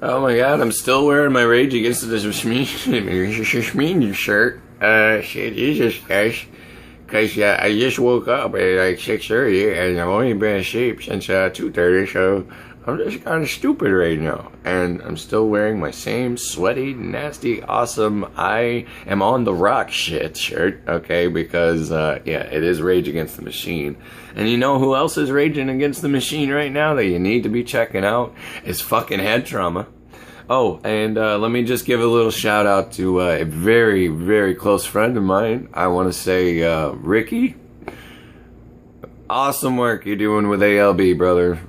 Oh my god, I'm still wearing my Rage Against the Machine shirt. Shit, Jesus, guys. Cause I just woke up at like 6:30 and I've only been asleep since 2:30, so I'm just kind of stupid right now. And I'm still wearing my same sweaty, nasty, awesome, I am on the rock shit shirt, okay? Because, yeah, it is Rage Against the Machine. And you know who else is raging against the machine right now that you need to be checking out? Is fucking Head Trauma. Oh, and let me just give a little shout out to a very, very close friend of mine. I want to say, Ricky. Awesome work you're doing with ALB, brother.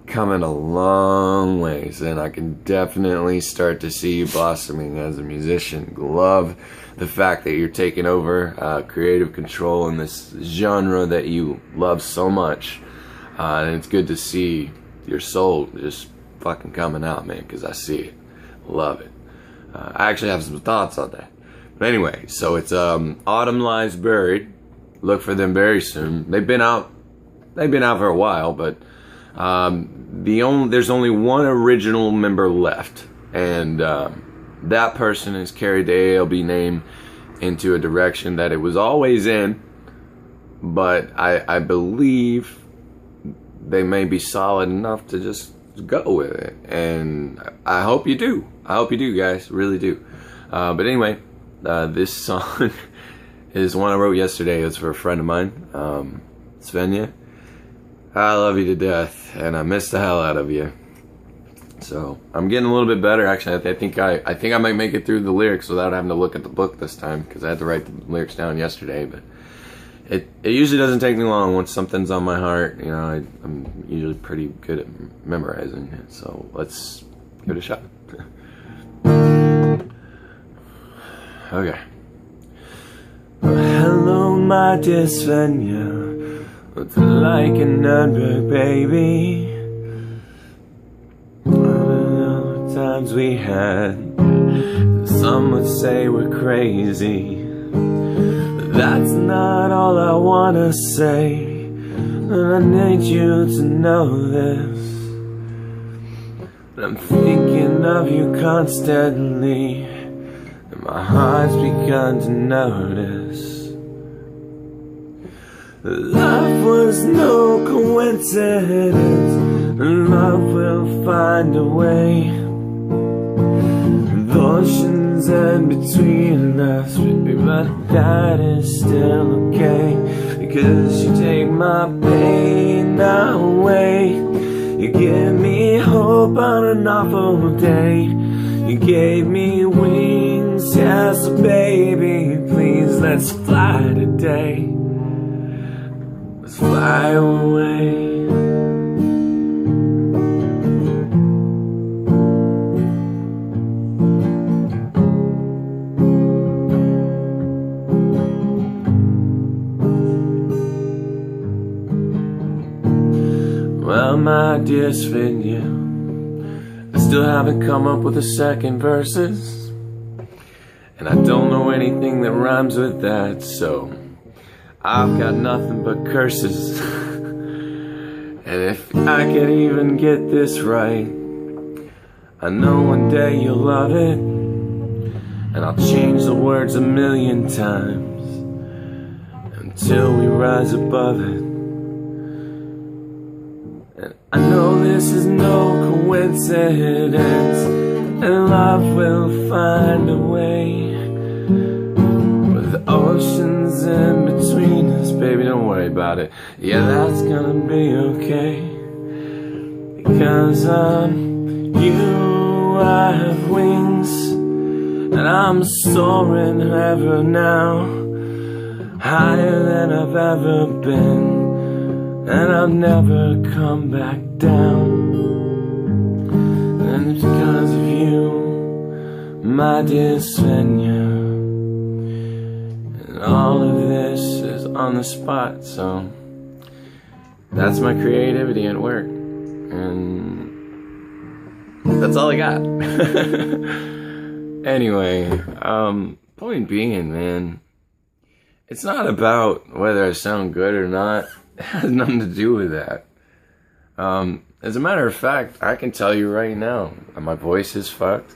Coming a long ways, and I can definitely start to see you blossoming as a musician. Love the fact that you're taking over creative control in this genre that you love so much. And it's good to see your soul just fucking coming out, man, because I see it. Love it. I actually have some thoughts on that. But anyway, so it's Autumn Lies Buried. Look for them very soon. They've been out for a while, but there's only one original member left, and that person has carried the ALB name into a direction that it was always in, but I believe they may be solid enough to just go with it, and I hope you do. I hope you do, guys, really do. But anyway, this song is one I wrote yesterday. It's for a friend of mine, Svenja. I love you to death, and I miss the hell out of you. So I'm getting a little bit better, actually. I think I might make it through the lyrics without having to look at the book this time, because I had to write the lyrics down yesterday. But it usually doesn't take me long once something's on my heart. You know, I'm usually pretty good at memorizing it. So let's give it a shot. Okay. Hello, my dear Svenja. It's like a Nürnberg, baby. All the times we had, some would say we're crazy. But that's not all I wanna say. And I need you to know this. I'm thinking of you constantly, and my heart's begun to notice. Love was no coincidence, and love will find a way. The oceans in between us, baby, but that is still okay, because you take my pain away. You give me hope on an awful day. You gave me wings, yes, baby. Please, let's fly today. Let's fly away. Well, my dear Svenja, I still haven't come up with a second verses, and I don't know anything that rhymes with that, so I've got nothing but curses. And if I could even get this right, I know one day you'll love it, and I'll change the words 1,000,000 times until we rise above it. And I know this is no coincidence, and love will find a way. With the oceans in between us, baby, don't worry about it. Yeah, that's gonna be okay, because you, I have wings, and I'm soaring ever now, higher than I've ever been, and I'll never come back down. And it's because of you, my dear Svenja. And all of this is on the spot, so that's my creativity at work. And that's all I got. Anyway, point being, man, it's not about whether I sound good or not. It has nothing to do with that. As a matter of fact, I can tell you right now, my voice is fucked.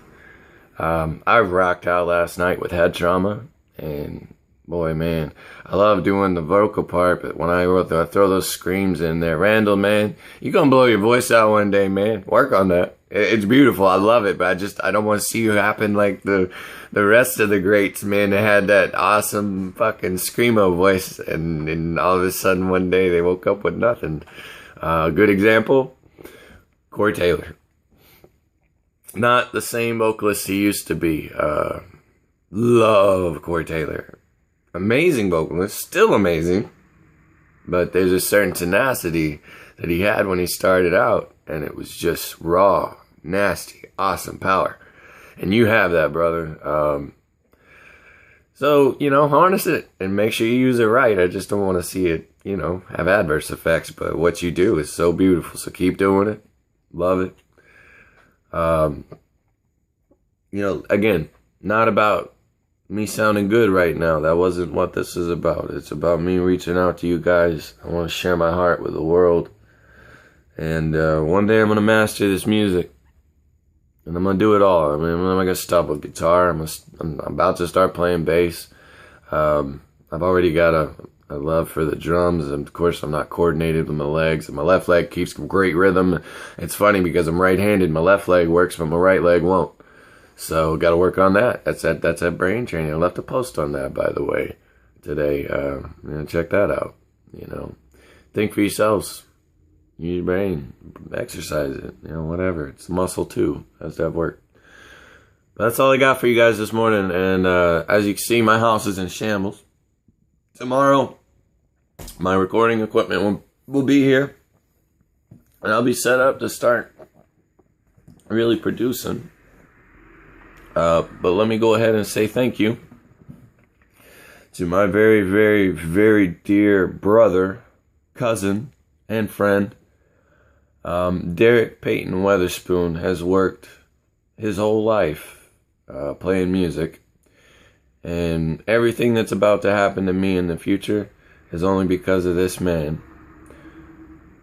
I rocked out last night with head trauma, and boy, man, I love doing the vocal part, but when I throw those screams in there, Randall, man, you're gonna blow your voice out one day, man. Work on that. It's beautiful. I love it, but I don't want to see you happen like the rest of the greats, man. They had that awesome fucking screamo voice, and all of a sudden one day they woke up with nothing. Good example, Corey Taylor. Not the same vocalist he used to be. Love Corey Taylor. Amazing vocalist, still amazing. But there's a certain tenacity that he had when he started out, and it was just raw, nasty, awesome power. And you have that, brother. So, harness it and make sure you use it right. I just don't want to see it, have adverse effects. But what you do is so beautiful. So keep doing it. Love it. Again, not about me sounding good right now. That wasn't what this is about. It's about me reaching out to you guys. I want to share my heart with the world. And one day I'm going to master this music. And I'm going to do it all. I mean, I'm not going to stop with guitar. I'm about to start playing bass. I've already got a love for the drums. And of course, I'm not coordinated with my legs. And my left leg keeps great rhythm. It's funny because I'm right-handed. My left leg works, but my right leg won't. So, got to work on that. That's that brain training. I left a post on that, by the way, today. Check that out. Think for yourselves. Use your brain. Exercise it. Whatever. It's muscle too. Has to have work. But that's all I got for you guys this morning. And as you can see, my house is in shambles. Tomorrow, my recording equipment will be here. And I'll be set up to start really producing. But let me go ahead and say thank you to my very, very, very dear brother, cousin, and friend. Derek Peyton Weatherspoon has worked his whole life playing music. And everything that's about to happen to me in the future is only because of this man.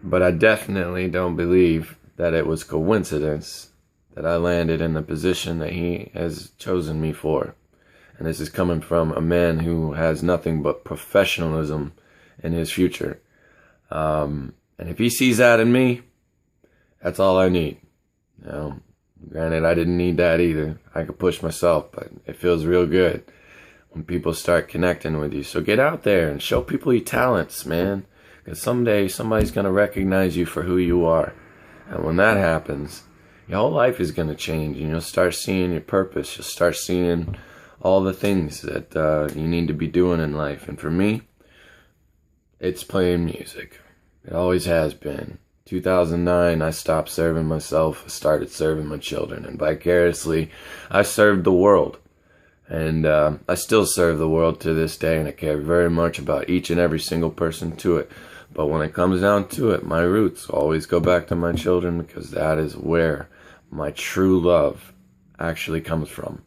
But I definitely don't believe that it was coincidence that I landed in the position that he has chosen me for. And this is coming from a man who has nothing but professionalism in his future. And if he sees that in me, that's all I need. Granted, I didn't need that either. I could push myself, but it feels real good when people start connecting with you. So get out there and show people your talents, man. Because someday somebody's going to recognize you for who you are. And when that happens, your whole life is going to change, and you'll start seeing your purpose. You'll start seeing all the things that you need to be doing in life. And for me, it's playing music. It always has been. 2009, I stopped serving myself. I started serving my children. And vicariously, I served the world. And I still serve the world to this day, and I care very much about each and every single person to it. But when it comes down to it, my roots always go back to my children, because that is where my true love actually comes from.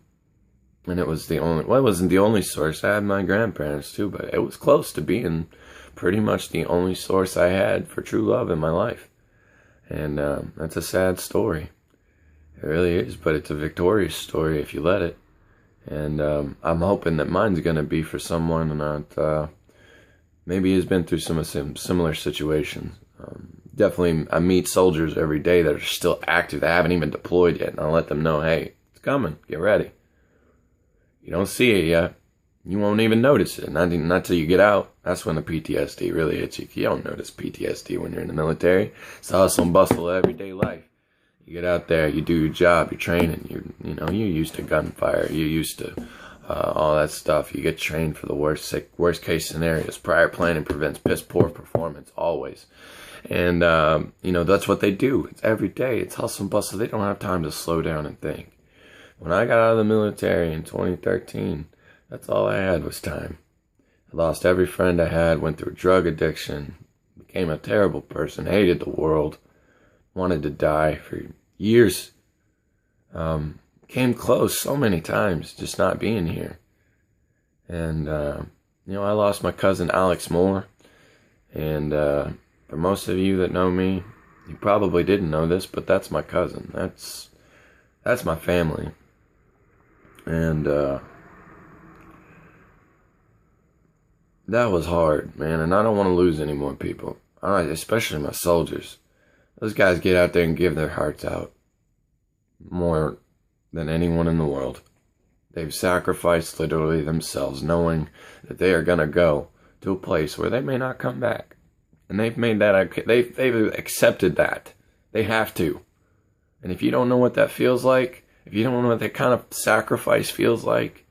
And it was it wasn't the only source. I had my grandparents too, but it was close to being pretty much the only source I had for true love in my life. And that's a sad story. It really is, but it's a victorious story if you let it. And I'm hoping that mine's going to be for someone that maybe has been through some similar situations. Definitely, I meet soldiers every day that are still active, that haven't even deployed yet, and I'll let them know, hey, it's coming, get ready. You don't see it yet. You won't even notice it, not till you get out. That's when the PTSD really hits you. You don't notice PTSD when you're in the military. It's hustle and bustle of everyday life. You get out there, you do your job, you're training, you're used to gunfire, you're used to all that stuff. You get trained for the worst case scenarios. Prior planning prevents piss poor performance, always. And, that's what they do. It's every day. It's hustle and bustle. They don't have time to slow down and think. When I got out of the military in 2013, that's all I had was time. I lost every friend I had, went through drug addiction, became a terrible person, hated the world, wanted to die for years. Came close so many times, just not being here. And, I lost my cousin Alex Moore. And, for most of you that know me, You probably didn't know this, but that's my cousin. That's my family. And that was hard, man, and I don't want to lose any more people. Especially my soldiers. Those guys get out there and give their hearts out more than anyone in the world. They've sacrificed literally themselves, knowing that they are going to go to a place where they may not come back. And they've made that, they've accepted that. They have to. And if you don't know what that feels like, if you don't know what that kind of sacrifice feels like,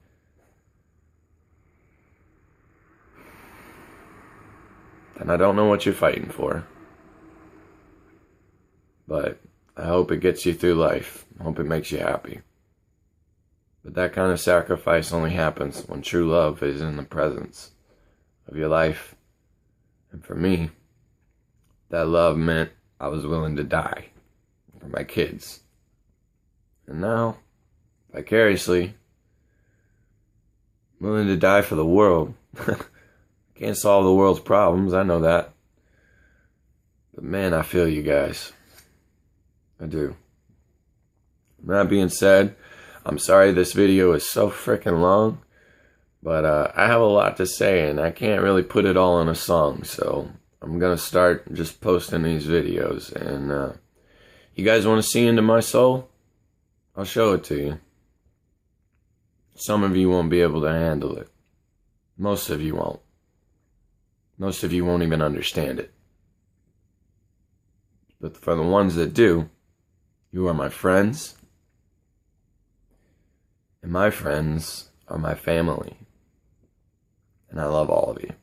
then I don't know what you're fighting for. But I hope it gets you through life. I hope it makes you happy. But that kind of sacrifice only happens when true love is in the presence of your life. And for me, that love meant I was willing to die for my kids. And now, vicariously, I'm willing to die for the world. Can't solve the world's problems, I know that. But man, I feel you guys. I do. That being said, I'm sorry this video is so freaking long, but I have a lot to say and I can't really put it all in a song, so I'm gonna start just posting these videos. And you guys want to see into my soul? I'll show it to you. Some of you won't be able to handle it. Most of you won't. Most of you won't even understand it. But for the ones that do, you are my friends, and my friends are my family, and I love all of you.